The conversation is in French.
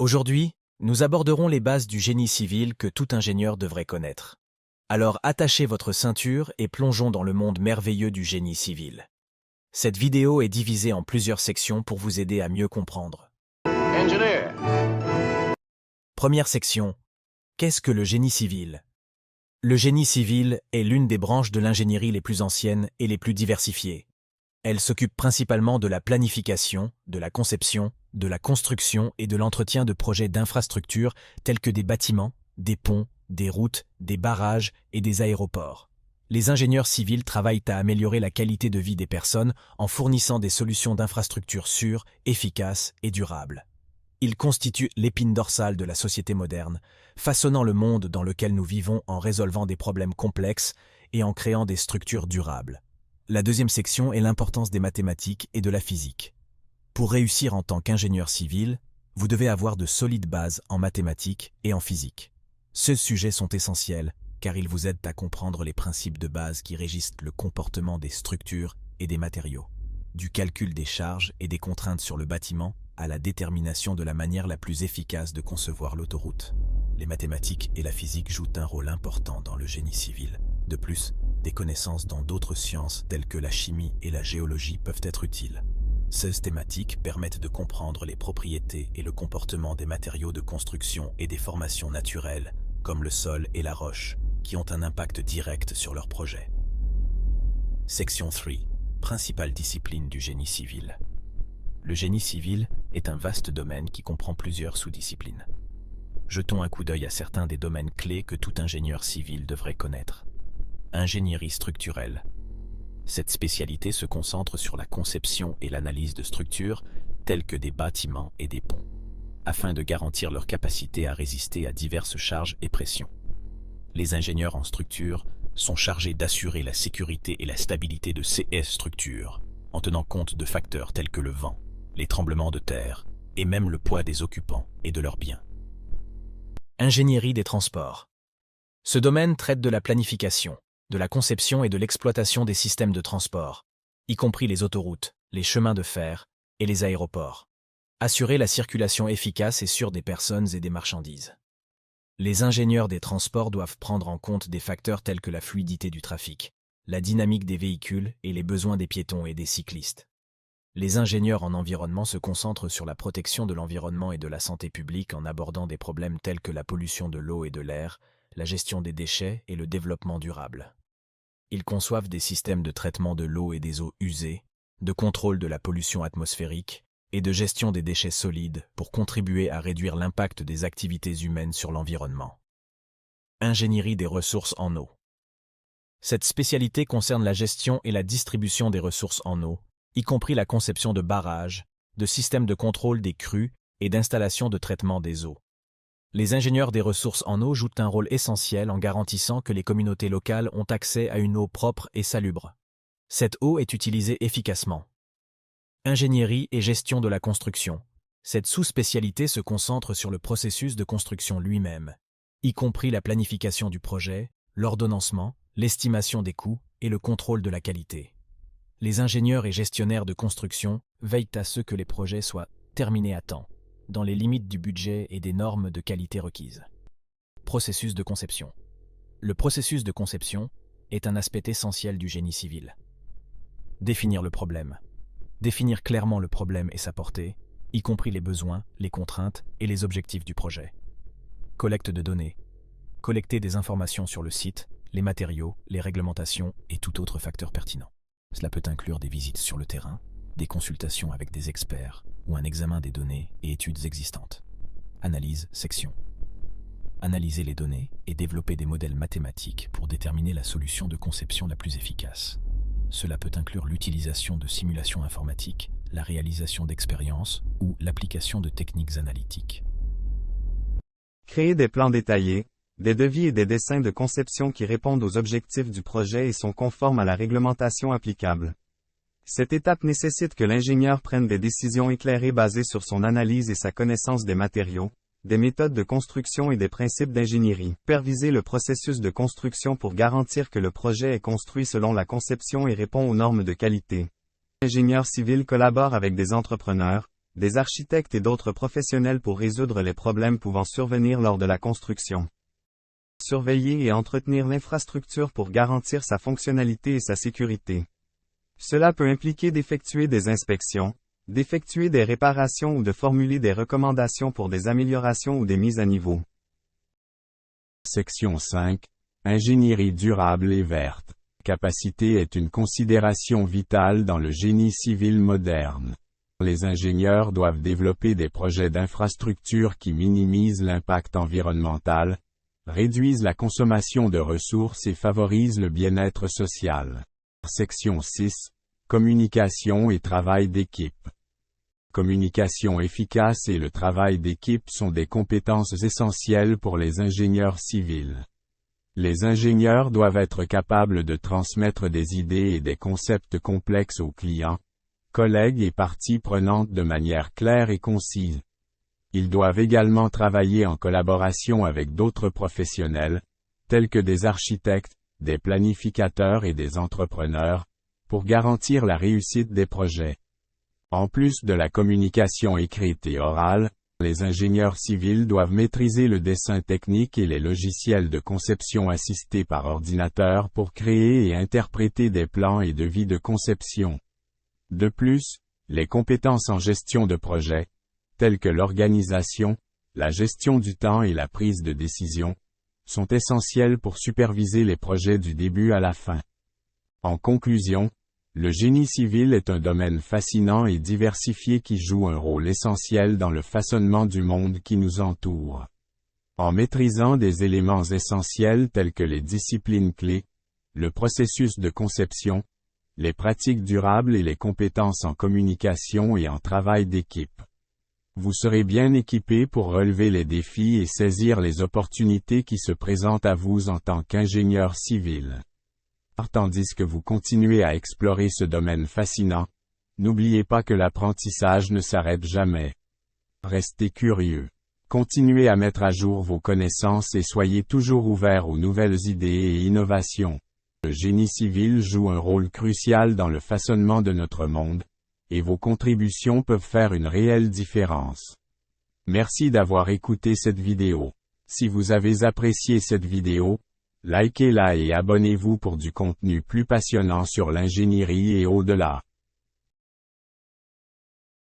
Aujourd'hui, nous aborderons les bases du génie civil que tout ingénieur devrait connaître. Alors attachez votre ceinture et plongeons dans le monde merveilleux du génie civil. Cette vidéo est divisée en plusieurs sections pour vous aider à mieux comprendre. Engineer. Première section. Qu'est-ce que le génie civil? Le génie civil est l'une des branches de l'ingénierie les plus anciennes et les plus diversifiées. Elle s'occupe principalement de la planification, de la conception, de la construction et de l'entretien de projets d'infrastructures tels que des bâtiments, des ponts, des routes, des barrages et des aéroports. Les ingénieurs civils travaillent à améliorer la qualité de vie des personnes en fournissant des solutions d'infrastructures sûres, efficaces et durables. Ils constituent l'épine dorsale de la société moderne, façonnant le monde dans lequel nous vivons en résolvant des problèmes complexes et en créant des structures durables. La deuxième section est l'importance des mathématiques et de la physique. Pour réussir en tant qu'ingénieur civil, vous devez avoir de solides bases en mathématiques et en physique. Ces sujets sont essentiels car ils vous aident à comprendre les principes de base qui régissent le comportement des structures et des matériaux. Du calcul des charges et des contraintes sur le bâtiment à la détermination de la manière la plus efficace de concevoir l'autoroute. Les mathématiques et la physique jouent un rôle important dans le génie civil. De plus, des connaissances dans d'autres sciences telles que la chimie et la géologie peuvent être utiles. Ces thématiques permettent de comprendre les propriétés et le comportement des matériaux de construction et des formations naturelles, comme le sol et la roche, qui ont un impact direct sur leur projet. Section 3. Principale discipline du génie civil. Le génie civil est un vaste domaine qui comprend plusieurs sous-disciplines. Jetons un coup d'œil à certains des domaines clés que tout ingénieur civil devrait connaître. Ingénierie structurelle. Cette spécialité se concentre sur la conception et l'analyse de structures telles que des bâtiments et des ponts, afin de garantir leur capacité à résister à diverses charges et pressions. Les ingénieurs en structure sont chargés d'assurer la sécurité et la stabilité de ces structures, en tenant compte de facteurs tels que le vent, les tremblements de terre et même le poids des occupants et de leurs biens. Ingénierie des transports. Ce domaine traite de la planification, de la conception et de l'exploitation des systèmes de transport, y compris les autoroutes, les chemins de fer et les aéroports. Assurer la circulation efficace et sûre des personnes et des marchandises. Les ingénieurs des transports doivent prendre en compte des facteurs tels que la fluidité du trafic, la dynamique des véhicules et les besoins des piétons et des cyclistes. Les ingénieurs en environnement se concentrent sur la protection de l'environnement et de la santé publique en abordant des problèmes tels que la pollution de l'eau et de l'air, la gestion des déchets et le développement durable. Ils conçoivent des systèmes de traitement de l'eau et des eaux usées, de contrôle de la pollution atmosphérique et de gestion des déchets solides pour contribuer à réduire l'impact des activités humaines sur l'environnement. Ingénierie des ressources en eau. Cette spécialité concerne la gestion et la distribution des ressources en eau, y compris la conception de barrages, de systèmes de contrôle des crues et d'installations de traitement des eaux. Les ingénieurs des ressources en eau jouent un rôle essentiel en garantissant que les communautés locales ont accès à une eau propre et salubre. Cette eau est utilisée efficacement. Ingénierie et gestion de la construction. Cette sous-spécialité se concentre sur le processus de construction lui-même, y compris la planification du projet, l'ordonnancement, l'estimation des coûts et le contrôle de la qualité. Les ingénieurs et gestionnaires de construction veillent à ce que les projets soient terminés à temps, dans les limites du budget et des normes de qualité requises. Processus de conception. Le processus de conception est un aspect essentiel du génie civil. Définir le problème. Définir clairement le problème et sa portée, y compris les besoins, les contraintes et les objectifs du projet. Collecte de données. Collecter des informations sur le site, les matériaux, les réglementations et tout autre facteur pertinent. Cela peut inclure des visites sur le terrain, des consultations avec des experts ou un examen des données et études existantes. Analyse, section. Analyser les données et développer des modèles mathématiques pour déterminer la solution de conception la plus efficace. Cela peut inclure l'utilisation de simulations informatiques, la réalisation d'expériences ou l'application de techniques analytiques. Créer des plans détaillés, des devis et des dessins de conception qui répondent aux objectifs du projet et sont conformes à la réglementation applicable. Cette étape nécessite que l'ingénieur prenne des décisions éclairées basées sur son analyse et sa connaissance des matériaux, des méthodes de construction et des principes d'ingénierie. Superviser le processus de construction pour garantir que le projet est construit selon la conception et répond aux normes de qualité. L'ingénieur civil collabore avec des entrepreneurs, des architectes et d'autres professionnels pour résoudre les problèmes pouvant survenir lors de la construction. Surveiller et entretenir l'infrastructure pour garantir sa fonctionnalité et sa sécurité. Cela peut impliquer d'effectuer des inspections, d'effectuer des réparations ou de formuler des recommandations pour des améliorations ou des mises à niveau. Section 5. Ingénierie durable et verte. Capacité est une considération vitale dans le génie civil moderne. Les ingénieurs doivent développer des projets d'infrastructure qui minimisent l'impact environnemental, réduisent la consommation de ressources et favorisent le bien-être social. Section 6. Communication et travail d'équipe. Communication efficace et le travail d'équipe sont des compétences essentielles pour les ingénieurs civils. Les ingénieurs doivent être capables de transmettre des idées et des concepts complexes aux clients, collègues et parties prenantes de manière claire et concise. Ils doivent également travailler en collaboration avec d'autres professionnels, tels que des architectes, des planificateurs et des entrepreneurs, pour garantir la réussite des projets. En plus de la communication écrite et orale, les ingénieurs civils doivent maîtriser le dessin technique et les logiciels de conception assistés par ordinateur pour créer et interpréter des plans et devis de conception. De plus, les compétences en gestion de projet, telles que l'organisation, la gestion du temps et la prise de décision, sont essentielles pour superviser les projets du début à la fin. En conclusion, le génie civil est un domaine fascinant et diversifié qui joue un rôle essentiel dans le façonnement du monde qui nous entoure. En maîtrisant des éléments essentiels tels que les disciplines clés, le processus de conception, les pratiques durables et les compétences en communication et en travail d'équipe, vous serez bien équipé pour relever les défis et saisir les opportunités qui se présentent à vous en tant qu'ingénieur civil. Tandis que vous continuez à explorer ce domaine fascinant, n'oubliez pas que l'apprentissage ne s'arrête jamais. Restez curieux. Continuez à mettre à jour vos connaissances et soyez toujours ouverts aux nouvelles idées et innovations. Le génie civil joue un rôle crucial dans le façonnement de notre monde, et vos contributions peuvent faire une réelle différence. Merci d'avoir écouté cette vidéo. Si vous avez apprécié cette vidéo, likez-la et abonnez-vous pour du contenu plus passionnant sur l'ingénierie et au-delà.